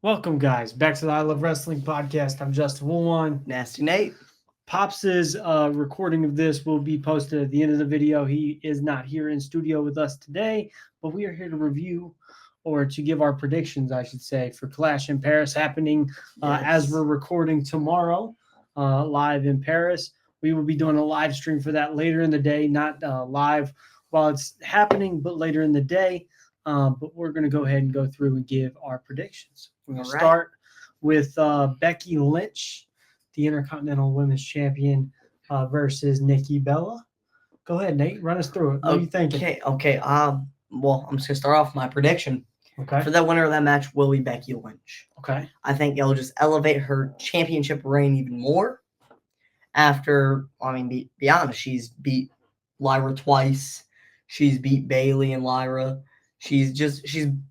Welcome, guys, back to the I Love Wrestling podcast. I'm Justin Woolwine. Nasty Nate. Pops' recording of this will be posted at the end of the video. He is not here in studio with us today, but we are here to review or to give our predictions, I should say, for Clash in Paris happening as we're recording tomorrow live in Paris. We will be doing a live stream for that later in the day, not live while it's happening, but later in the day. But we're going to go ahead and go through and give our predictions. We're going to start with Becky Lynch, the Intercontinental Women's Champion, versus Nikki Bella. Go ahead, Nate. Run us through it. What are you thinking? Okay. Well, I'm just gonna start off my prediction. Okay. For the winner of that match will be Becky Lynch. Okay. I think it'll just elevate her championship reign even more. After, be honest, she's beat Lyra twice. She's beat Bailey and Lyra. She's been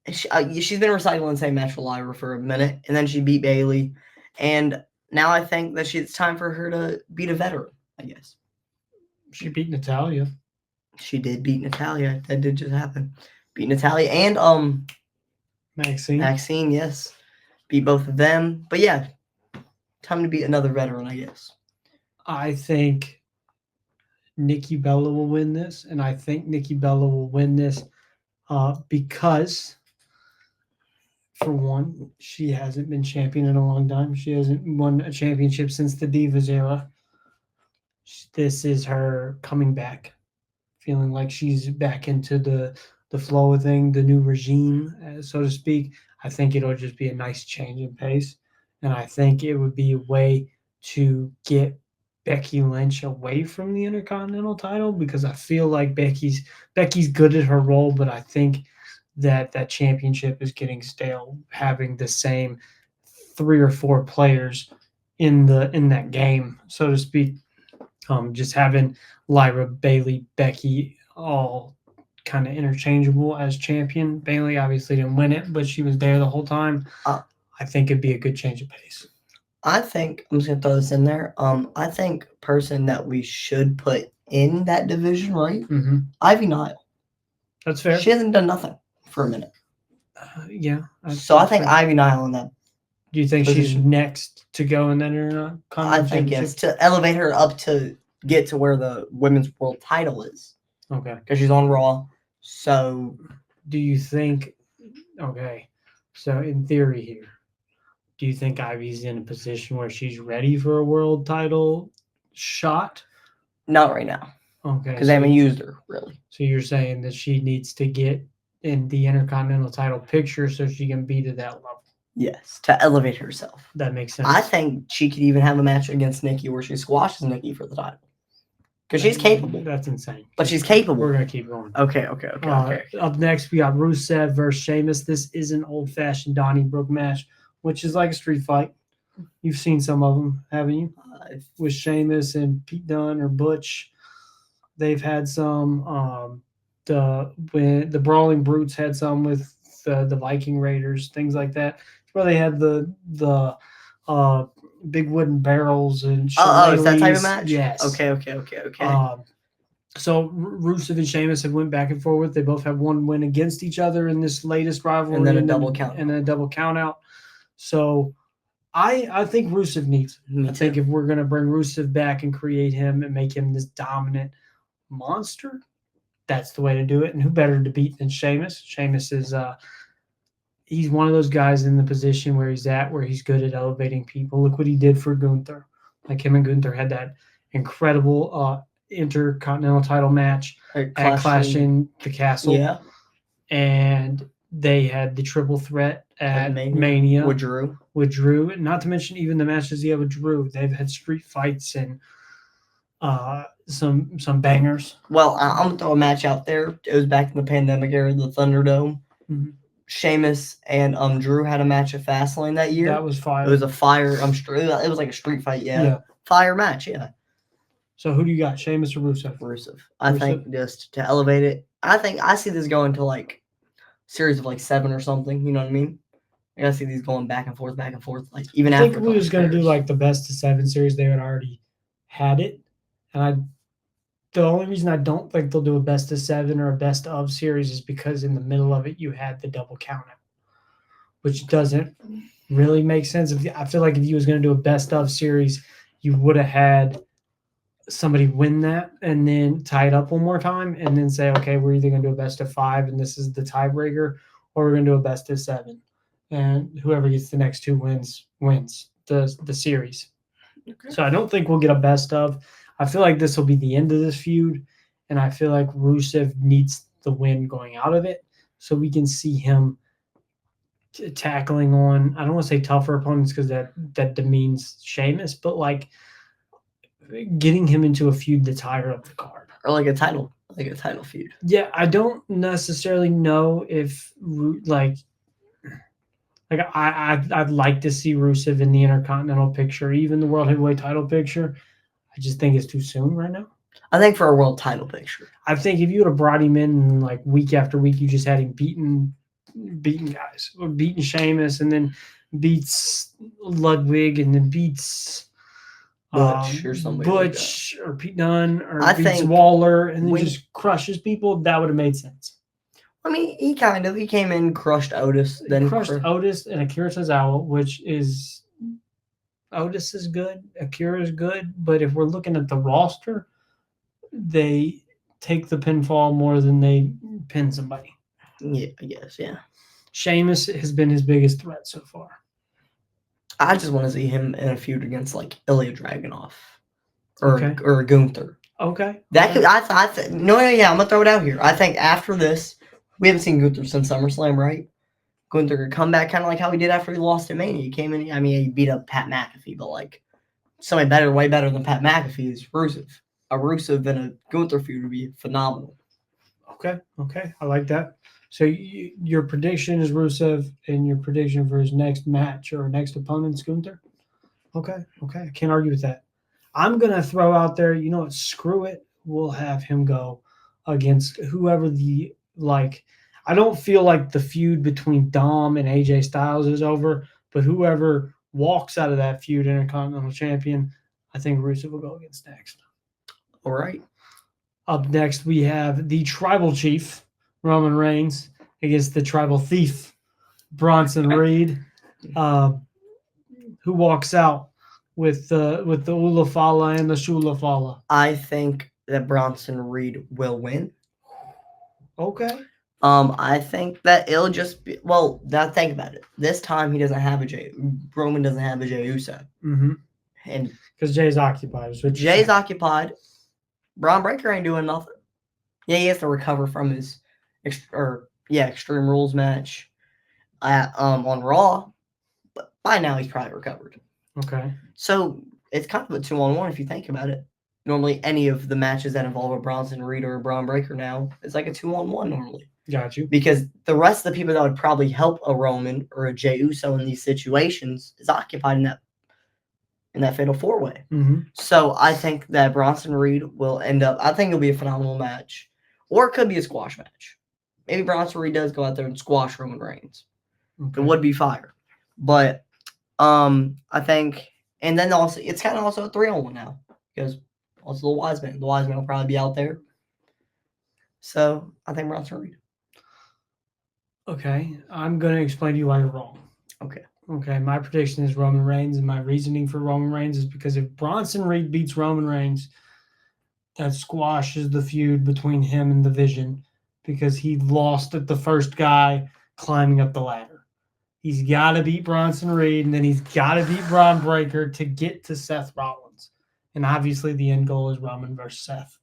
recycling the same match with Lyra for a minute, and then she beat Bailey, and now I think that it's time for her to beat a veteran, I guess. She beat Natalya. She did beat Natalya. That did just happen. Beat Natalya and Maxine. Maxine, yes. Beat both of them. But yeah, time to beat another veteran, I guess. I think Nikki Bella will win this, and I think Nikki Bella will win this because, for one, she hasn't been champion in a long time. She hasn't won a championship since the Divas era. This is her coming back, feeling like she's back into the flow of thing, the new regime, so to speak. I think it'll just be a nice change in pace, and I think it would be a way to get Becky Lynch away from the Intercontinental title, because I feel like Becky's good at her role, but I think that championship is getting stale, having the same 3 or 4 players in that game, so to speak. Just having Lyra, Bailey, Becky all kind of interchangeable as champion. Bailey obviously didn't win it, but she was there the whole time. I think it'd be a good change of pace. I think I'm just gonna throw this in there. I think person that we should put in that division, right? Mm-hmm. Ivy Nile. That's fair. She hasn't done nothing for a minute. Yeah. So I think Ivy Nile in that. Do you think she's next to go in that Intercontinental I think yes, to elevate her up to get to where the women's world title is. Okay. Because she's on Raw. So do you think? Okay. So in theory here, do you think Ivy's in a position where she's ready for a world title shot? Not right now. Okay. Because they haven't used her, really. So you're saying that she needs to get in the Intercontinental title picture so she can be to that level? Yes, to elevate herself. That makes sense. I think she could even have a match against Nikki where she squashes Nikki for the title. Because she's capable. That's insane. But she's capable. We're going to keep going. Okay. Up next, we got Rusev versus Sheamus. This is an old-fashioned Donnybrook match, which is like a street fight. You've seen some of them, haven't you? With Sheamus and Pete Dunne or Butch. They've had some. The Brawling Brutes had some with the Viking Raiders, things like that. Where they had the big wooden barrels and is that type of match? Yes. Okay. So Rusev and Sheamus have went back and forth. They both have one win against each other in this latest rivalry, and then a double count, and then a double count out. So I think Rusev needs it. I think if we're gonna bring Rusev back and create him and make him this dominant monster, that's the way to do it. And who better to beat than Sheamus? Sheamus is he's one of those guys in the position where he's at, where he's good at elevating people. Look what he did for Gunther. Like him and Gunther had that incredible Intercontinental title match at Clash in the Castle. Yeah. And they had the triple threat at Mania with Drew. Not to mention even the matches he had with Drew. They've had street fights and some bangers. Well, I'm going to throw a match out there. It was back in the pandemic era, the Thunderdome. Mm-hmm. Sheamus and Drew had a match at Fastlane that year. That was fire. It was a fire. It was like a street fight. Yeah. Fire match. Yeah. So who do you got, Sheamus or Rusev? Rusev. I think just to elevate it. I see this going to like series of like 7 or something. You know what I mean? I see these going back and forth. Like even after. I think we was going to do like the best of 7 series. They had already had it, and the only reason I don't think they'll do a best of 7 or a best of series is because in the middle of it you had the double count out. which doesn't really make sense. I feel like if you was going to do a best of series, you would have had somebody win that and then tie it up one more time and then say, okay, we're either going to do a best of 5 and this is the tiebreaker, or we're going to do a best of 7. And whoever gets the next 2 wins the series. Okay. So I don't think we'll get a best of. I feel like this will be the end of this feud, and I feel like Rusev needs the win going out of it so we can see him tackling on, I don't want to say tougher opponents because that demeans Sheamus, but like getting him into a feud that's higher up the card. Or like a title feud. Yeah, I don't necessarily know if I'd like to see Rusev in the Intercontinental picture, even the World Heavyweight title picture. I just think it's too soon right now. I think for a world title picture. I think if you would have brought him in and like week after week, you just had him beating guys, or beating Sheamus, and then beats Ludwig, and then beats Butch or somebody Butch or Pete Dunne, or I beats think Waller, and then just crushes people. That would have made sense. I mean, he came in, crushed Otis, Then crushed Otis and Akira Tozawa, which is Otis is good, Akira is good, but if we're looking at the roster, they take the pinfall more than they pin somebody. Yeah, I guess, yeah. Sheamus has been his biggest threat so far. I just want to see him in a feud against like Ilya Dragunov or Gunther. Okay. That could I'm gonna throw it out here. I think after this, we haven't seen Gunther since SummerSlam, right? Gunther could come back kind of like how he did after he lost to Mania. He came in, I mean, he beat up Pat McAfee, but like somebody way better than Pat McAfee is Rusev. A Rusev and a Gunther feud would be phenomenal. Okay, I like that. So your prediction is Rusev, and your prediction for his next match or next opponent is Gunther? Okay, I can't argue with that. I'm going to throw out there, you know what, screw it. We'll have him go against whoever I don't feel like the feud between Dom and AJ Styles is over, but whoever walks out of that feud, Intercontinental Champion, I think Rusev will go against next. All right. Up next, we have the Tribal Chief, Roman Reigns, against the Tribal Thief, Bronson Reed, who walks out with the Ulafala and the Shulafala. I think that Bronson Reed will win. Okay. I think that it'll just be now think about it. This time Roman doesn't have a Jey Uso. Mm-hmm. And because Jay's occupied. Jay's occupied. Braun Breaker ain't doing nothing. Yeah, he has to recover from his Extreme Rules match on Raw, but by now he's probably recovered. Okay. So it's kind of a 2-on-1 if you think about it. Normally, any of the matches that involve a Bronson Reed or a Braun Breaker now is like a 2-on-1 normally. Got you. Because the rest of the people that would probably help a Roman or a Jey Uso in these situations is occupied in that fatal 4-way. Mm-hmm. So I think that Bronson Reed will end up. I think it'll be a phenomenal match, or it could be a squash match. Maybe Bronson Reed does go out there and squash Roman Reigns. Okay. It would be fire, but I think, and then also it's kind of also a 3-on-1 now because also the Wise Man will probably be out there. So I think Bronson Reed. Okay, I'm going to explain to you why you're wrong. Okay, my prediction is Roman Reigns, and my reasoning for Roman Reigns is because if Bronson Reed beats Roman Reigns, that squashes the feud between him and the Vision because he lost at the first guy climbing up the ladder. He's got to beat Bronson Reed, and then he's got to beat Braun Breaker to get to Seth Rollins. And obviously the end goal is Roman versus Seth.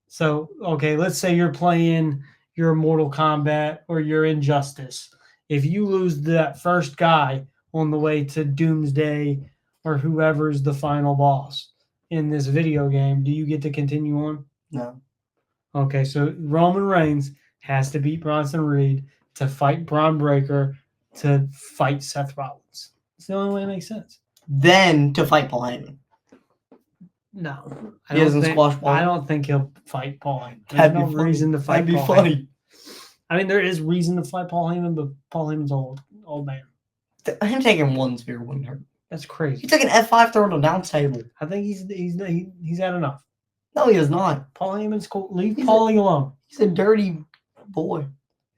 So, okay, let's say you're playing your Mortal Kombat or your Injustice. If you lose that first guy on the way to Doomsday or whoever's the final boss in this video game, do you get to continue on? No. Okay, so Roman Reigns has to beat Bronson Reed to fight Braun Breaker to fight Seth Rollins. It's the only way it makes sense. Then to fight Paul Heyman. No. He doesn't squash Paul Heyman? I don't think he'll fight Paul Heyman. There's no reason to fight Paul Heyman. That'd be funny. I mean, there is reason to fight Paul Heyman, but Paul Heyman's old man. Him taking one spear wouldn't hurt. That's crazy. He took an F5 throw on the down table. I think he's had enough. No, he is not. Paul Heyman's cool. Leave Paulie alone. He's a dirty boy.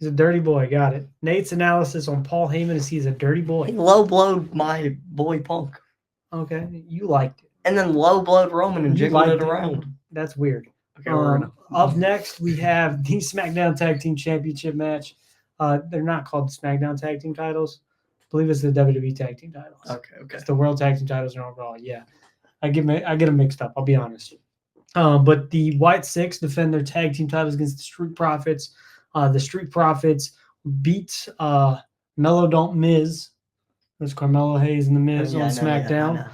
He's a dirty boy. Got it. Nate's analysis on Paul Heyman is he's a dirty He boy. low blowed my boy Punk. Okay, you liked it. And then low blowed Roman and You jiggled liked it around. That's weird. Okay, Up next, we have the SmackDown Tag Team Championship match. They're not called SmackDown Tag Team titles. I believe it's the WWE Tag Team titles. Okay. It's the World Tag Team titles are overall. Yeah, I get them mixed up. I'll be honest. But the White Six defend their tag team titles against the Street Profits. The Street Profits beat Mellow Don't Miz. There's Carmelo Hayes and the Miz on SmackDown,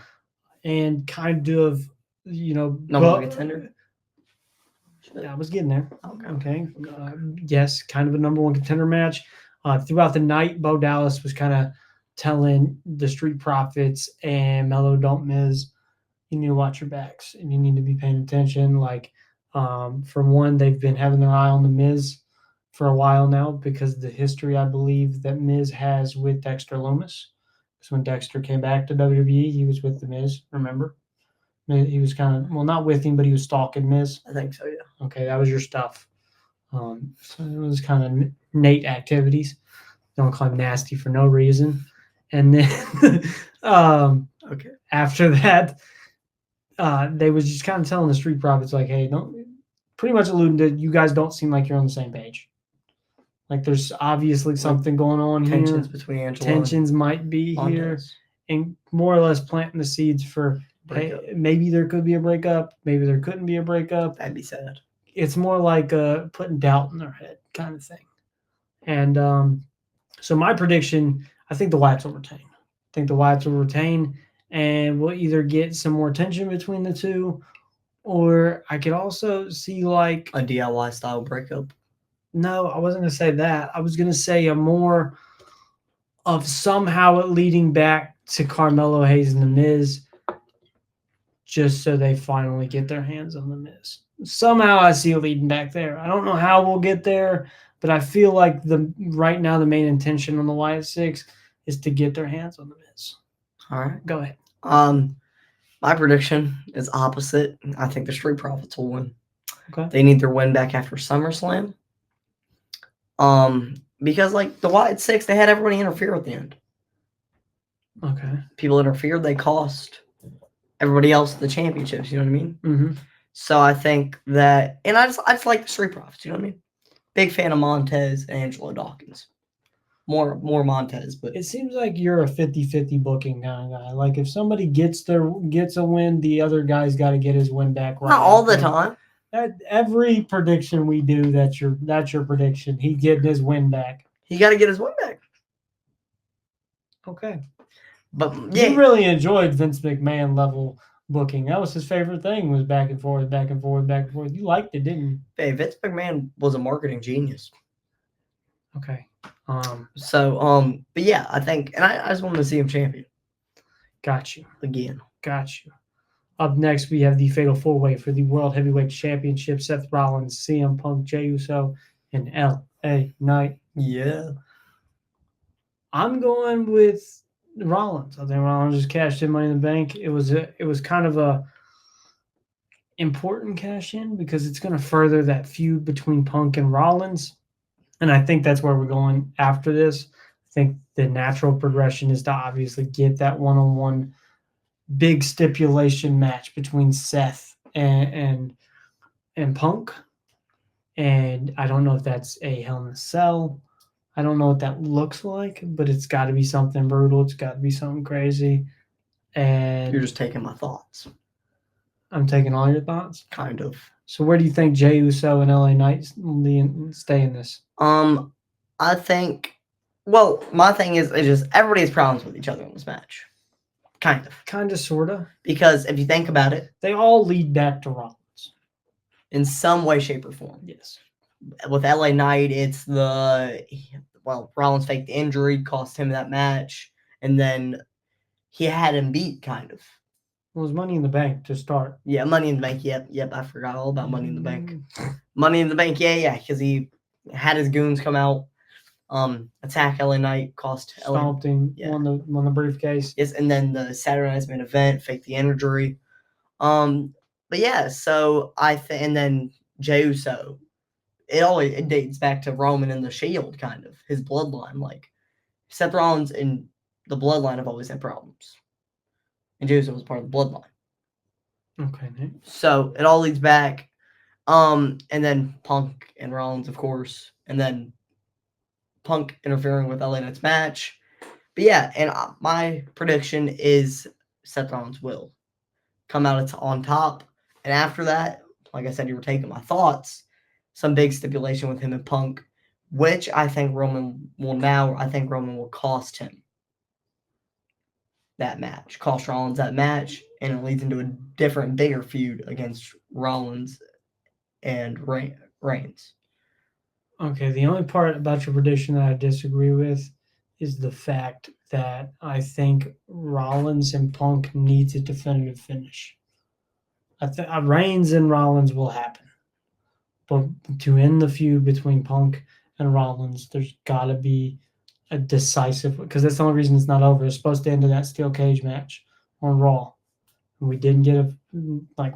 and kind of number one contender. Yeah, I was getting there. Okay. Yes, kind of a number one contender match. Throughout the night, Bo Dallas was kind of telling the Street Profits and Mellow Don't Miz, you need to watch your backs and you need to be paying attention. Like, for one, they've been having their eye on the Miz for a while now because of the history, I believe, that Miz has with Dexter Lumis. Because when Dexter came back to WWE, he was with the Miz, remember? He was kind of, well, not with him, but he was stalking Miz. I think so, yeah. Okay, that was your stuff. So it was kind of Nate activities. Don't call him nasty for no reason. And then after that, they was just kind of telling the Street Profits, like, hey, pretty much alluding to you guys don't seem like you're on the same page. Like there's obviously something going on here. Tensions between Angelo. Tensions might be here. And more or less planting the seeds for, hey, maybe there could be a breakup. Maybe there couldn't be a breakup. That'd be sad. It's more like putting doubt in their head kind of thing. And so my prediction, I think the Wyatts will retain. And we'll either get some more tension between the two, or I could also see like a DIY style breakup. No, I wasn't going to say that. I was going to say a more of somehow it leading back to Carmelo Hayes and The Miz, just so they finally get their hands on The Miz. Somehow I see it leading back there. I don't know how we'll get there, but I feel like right now the main intention on the Wyatt Six is to get their hands on The Miz. All right. Go ahead. My prediction is opposite. I think the Street Profits will win. Okay. They need their win back after SummerSlam. Because like the Wyatt Six, they had everybody interfere at the end. Okay. People interfered. They cost everybody else the championships. You know what I mean? Mm-hmm. So I think that, and I just like the Street Profits. You know what I mean? Big fan of Montez and Angelo Dawkins. More Montez, but it seems like you're a 50-50 booking kind of guy. Like if somebody gets a win, the other guy's got to get his win back. Right. Not all the time. Every prediction we do, that's your prediction. He getting his win back. He got to get his win back. Okay. But yeah, you really enjoyed Vince McMahon level booking. That was his favorite thing, was back and forth, back and forth, back and forth. You liked it, didn't you? Hey, Vince McMahon was a marketing genius. Okay. But yeah, I think, and I just wanted to see him champion. Got you. Again. Got you. Up next, we have the Fatal 4-Way for the World Heavyweight Championship. Seth Rollins, CM Punk, Jey Uso, and L.A. Knight. Yeah. I'm going with Rollins. I think Rollins just cashed in Money in the Bank. It was kind of a important cash in because it's going to further that feud between Punk and Rollins. And I think that's where we're going after this. I think the natural progression is to obviously get that one-on-one big stipulation match between Seth and Punk. And I don't know if that's a Hell in a Cell. I don't know what that looks like, but it's got to be something brutal. It's got to be something crazy. And you're just taking my thoughts. I'm taking all your thoughts? Kind of. So where do you think Jey Uso and LA Knight stay in this? I think, well, my thing is just everybody has problems with each other in this match. Kind of, sort of. Because if you think about it, they all lead back to Rollins. In some way, shape, or form. Yes. With LA Knight, it's Rollins faked the injury, cost him that match, and then he had him beat, kind of. It was Money in the Bank to start. Yeah, Money in the Bank. Yep. I forgot all about Money in the Bank. Money in the Bank. Yeah. Because he had his goons come out, attack LA Knight, stomped him, won the briefcase. Yes, and then the Saturday Night's Main Event, faked the injury. But yeah, so and then Jey Uso it dates back to Roman and the Shield, kind of his bloodline. Like Seth Rollins and the bloodline have always had problems, and Joseph was part of the bloodline. Okay, Nick. So it all leads back. And then Punk and Rollins, of course, and then Punk interfering with LA Knight's match. But yeah, and my prediction is Seth Rollins will come out on top. And after that, like I said, you were taking my thoughts. Some big stipulation with him and Punk, which I think Roman will cost him that match, cost Rollins that match, and it leads into a different, bigger feud against Rollins and Reigns. Okay, the only part about your prediction that I disagree with is the fact that I think Rollins and Punk needs a definitive finish. I think Reigns and Rollins will happen, but to end the feud between Punk and Rollins, there's got to be a decisive, because that's the only reason it's not over. It's supposed to end in that steel cage match on Raw, and we didn't get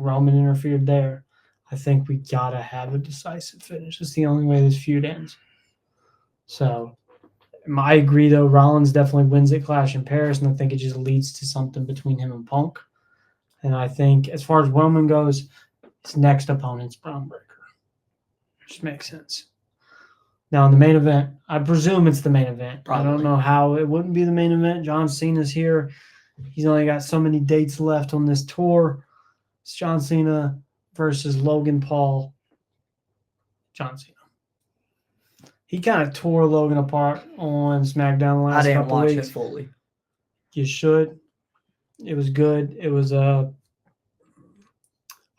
Roman interfered there. I think we gotta have a decisive finish. It's the only way this feud ends. So I agree, though. Rollins definitely wins at Clash in Paris, and I think it just leads to something between him and Punk. And I think as far as Roman goes, his next opponent's Braun Breaker. Which makes sense. Now, in the main event, I presume it's the main event. Probably. I don't know how it wouldn't be the main event. John Cena's here. He's only got so many dates left on this tour. It's John Cena versus Logan Paul. John Cena. He kind of tore Logan apart on SmackDown the last couple weeks. I didn't watch it fully. You should. It was good. It was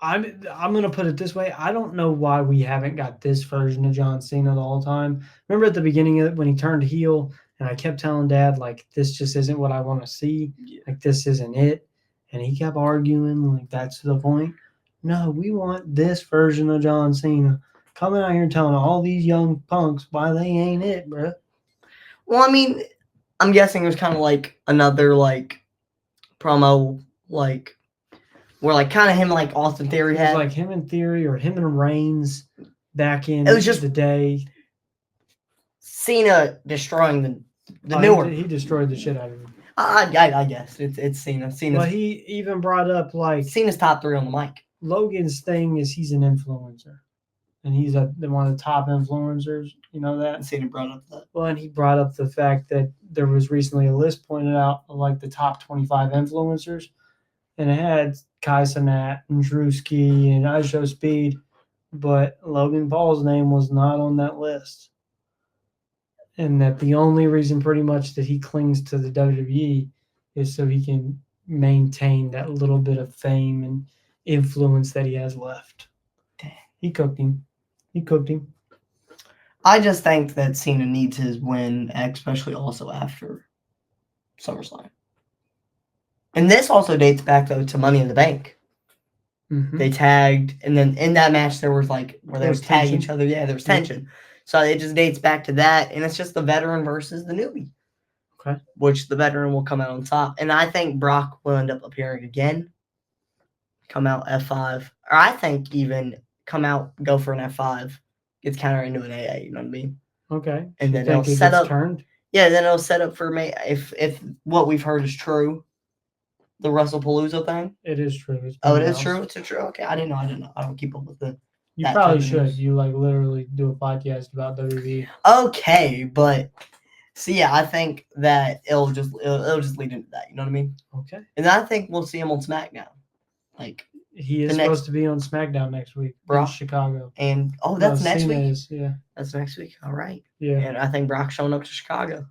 I'm gonna put it this way. I don't know why we haven't got this version of John Cena the whole time. Remember at the beginning of it when he turned heel, and I kept telling Dad, like, this just isn't what I want to see. Yeah. Like, this isn't it. And he kept arguing, like, that's the point. No, we want this version of John Cena coming out here and telling all these young punks why they ain't it, bro. Well, I mean, I'm guessing it was kind of like another, like, promo, like, where, like, kind of him, like, Austin Theory had. It was like him and Theory or him and Reigns back in it was just the day. Cena destroying the newer. He destroyed the shit out of him. I guess it's Cena. Well, he even brought up, like, Cena's top 3 on the mic. Logan's thing is he's an influencer, and he's one of the top influencers. You know that? And Cena brought up that. Well, and he brought up the fact that there was recently a list pointed out of, like, the top 25 influencers, and it had Kai Cenat and Drewski and ISO Speed, but Logan Paul's name was not on that list. And that the only reason pretty much that he clings to the WWE is so he can maintain that little bit of fame and influence that he has left. Dang. He cooked him. I just think that Cena needs his win, especially also after SummerSlam. And this also dates back, though, to Money in the Bank. Mm-hmm. They tagged, and then in that match there was, like, where they would tag each other. Yeah, there was tension. So it just dates back to that, and it's just the veteran versus the newbie. Okay. Which the veteran will come out on top. And I think Brock will end up appearing again. Come out F5. Or I think even come out, go for an F5. Gets countered into an AA, you know what I mean? Okay. And then it'll set up. Turned? Yeah, then it'll set up for May. If what we've heard is true, the WrestlePalooza thing. It is true. It is true? It's true? Okay, I didn't know. I don't keep up with it. You probably should. You, like, literally do a podcast about WWE. Okay, but see, yeah, I think that it'll just lead into that. You know what I mean? Okay. And I think we'll see him on SmackDown. Like, he is supposed to be on SmackDown next week in Chicago. And that's next Cena week. Yeah, that's next week. All right. Yeah. And I think Brock's showing up to Chicago.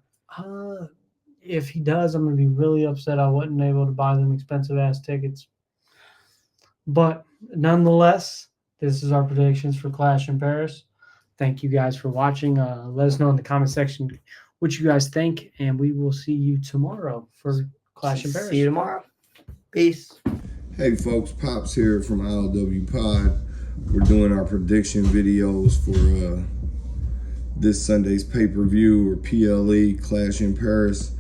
If he does, I'm gonna be really upset. I wasn't able to buy them expensive ass tickets. But nonetheless, this is our predictions for Clash in Paris. Thank you guys for watching. Let us know in the comment section what you guys think, and we will see you tomorrow for Clash in Paris. See you tomorrow. Peace. Hey folks, Pops here from ILWPOD. We're doing our prediction videos for this Sunday's pay-per-view, or PLE, Clash in Paris.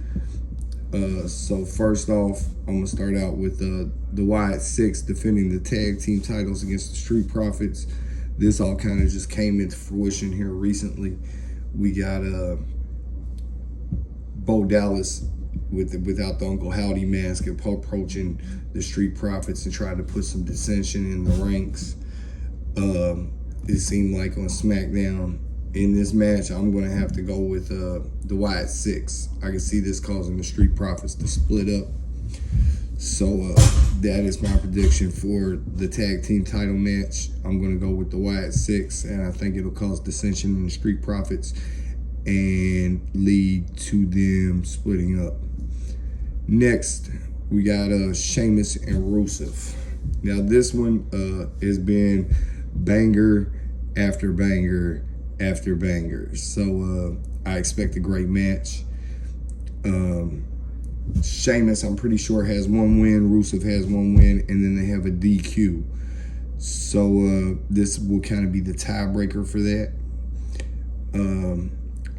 So first off, I'm going to start out with the Wyatt Six defending the tag team titles against the Street Profits. this all kind of just came into fruition here recently. We got Bo Dallas without the Uncle Howdy mask approaching the Street Profits and trying to put some dissension in the ranks. It seemed like on SmackDown in this match, I'm going to have to go with the Wyatt Six. I can see this causing the Street Profits to split up. So that is my prediction for the tag team title match. I'm going to go with the Wyatt Six, and I think it'll cause dissension in the Street Profits and lead to them splitting up. Next, we got Sheamus and Rusev. Now this one has been banger after banger after banger. So I expect a great match. Sheamus, I'm pretty sure, has one win. Rusev has one win, and then they have a DQ. So this will kind of be the tiebreaker for that.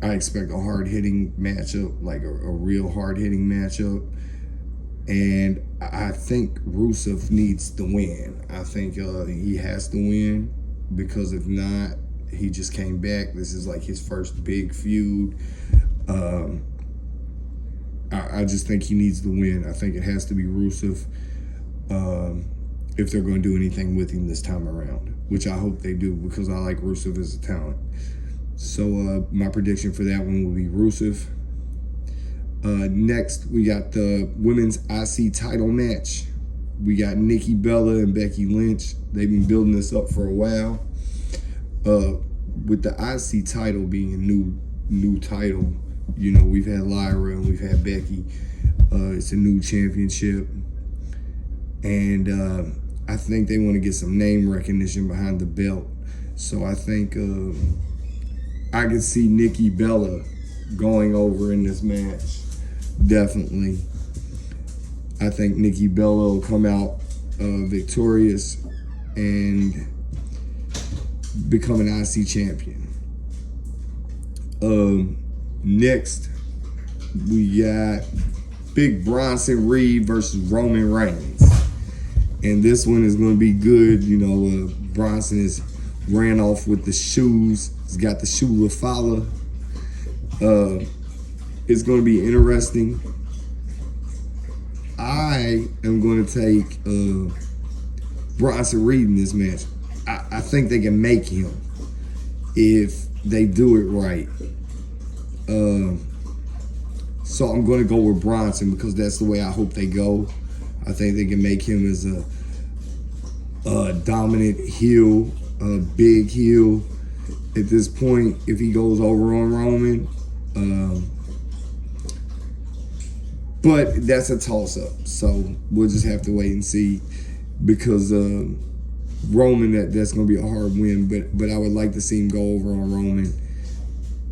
I expect a hard-hitting matchup, like a real hard-hitting matchup. And I think Rusev needs to win. I think he has to win, because if not, he just came back. This is like his first big feud. I just think he needs to win. I think it has to be Rusev if they're going to do anything with him this time around, which I hope they do, because I like Rusev as a talent. So my prediction for that one will be Rusev. Next, we got the women's IC title match. We got Nikki Bella and Becky Lynch. They've been building this up for a while. With the IC title being a new title, you know, we've had Lyra and we've had Becky. It's a new championship. And I think they want to get some name recognition behind the belt. So I think I can see Nikki Bella going over in this match. Definitely. I think Nikki Bella will come out victorious and become an IC champion. Next, we got Big Bronson Reed versus Roman Reigns. And this one is going to be good. You know, Bronson has ran off with the shoes. He's got the shoe LaFala. It's going to be interesting. I am going to take Bronson Reed in this match. I think they can make him if they do it right. So I'm going to go with Bronson, because that's the way I hope they go. I think they can make him as a dominant heel, a big heel. At this point, if he goes over on Roman, but that's a toss-up. So we'll just have to wait and see, because Roman, that's going to be a hard win. But I would like to see him go over on Roman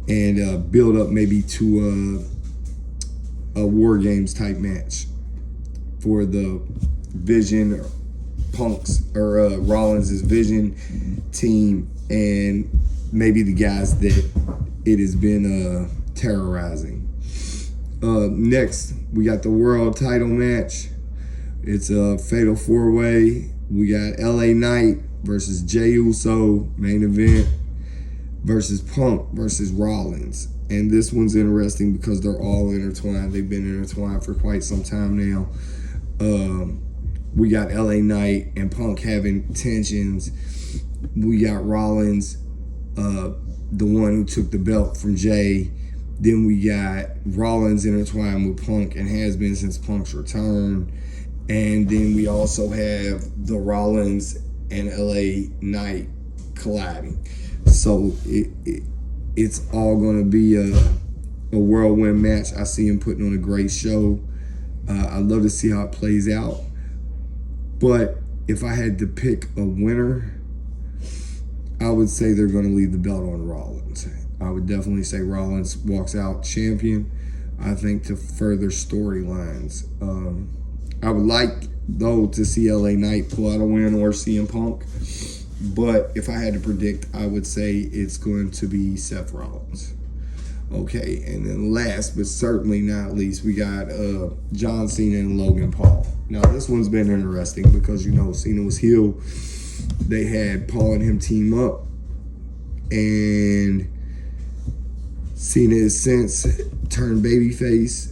and build up maybe to a War Games type match for the Vision or Punk's or Rollins' Vision team, and maybe the guys that it has been terrorizing. Next, we got the world title match. It's a fatal four-way. We got LA Knight versus Jey Uso, main event, versus Punk versus Rollins. And this one's interesting because they're all intertwined. They've been intertwined for quite some time now. We got LA Knight and Punk having tensions. We got Rollins, the one who took the belt from Jey. Then we got Rollins intertwined with Punk and has been since Punk's return. And then we also have the Rollins and LA Knight colliding. So it's all going to be a whirlwind match. I see him putting on a great show. I'd love to see how it plays out. But if I had to pick a winner, I would say they're going to leave the belt on Rollins. I would definitely say Rollins walks out champion. I think to further storylines. I would like, though, to see LA Knight pull out a win or CM Punk. But if I had to predict, I would say it's going to be Seth Rollins. Okay, and then last but certainly not least, we got John Cena and Logan Paul. Now, this one's been interesting because, you know, Cena was heel they had Paul and him team up, and Cena has since turned babyface,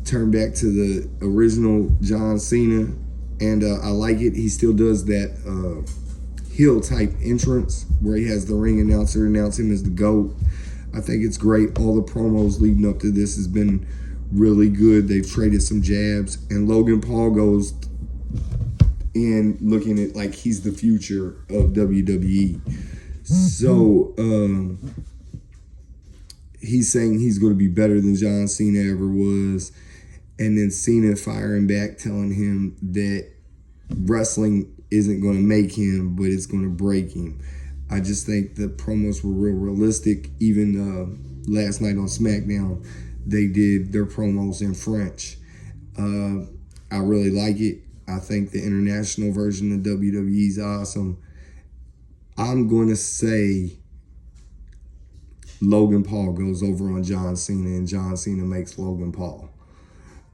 turned back to the original John Cena, and I like it. He still does that heel type entrance where he has the ring announcer announce him as the GOAT. I think it's great. All the promos leading up to this has been really good. They've traded some jabs, and Logan Paul goes in looking at like he's the future of WWE. So he's saying he's going to be better than John Cena ever was, and then Cena firing back, telling him that wrestling isn't going to make him, but it's going to break him. I just think the promos were real realistic. Even last night on SmackDown, they did their promos in French. I really like it. I think the international version of WWE is awesome. I'm going to say Logan Paul goes over on John Cena and John Cena makes Logan Paul.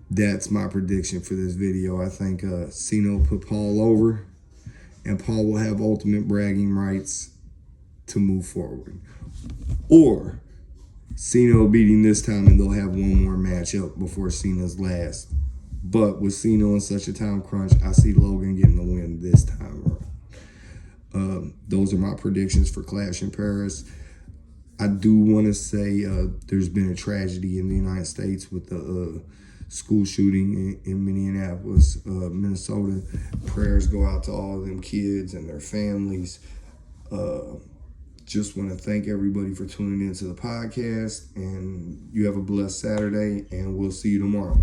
That's my prediction for this video. I think Cena will put Paul over, and Paul will have ultimate bragging rights to move forward. Or Cena will beat him this time and they'll have one more matchup before Cena's last. But with Cena on such a time crunch, I see Logan getting the win this time around. Those are my predictions for Clash in Paris. I do want to say there's been a tragedy in the United States with the school shooting in Minneapolis, Minnesota. Prayers go out to all of them kids and their families. Just want to thank everybody for tuning into the podcast, and you have a blessed Saturday, and we'll see you tomorrow.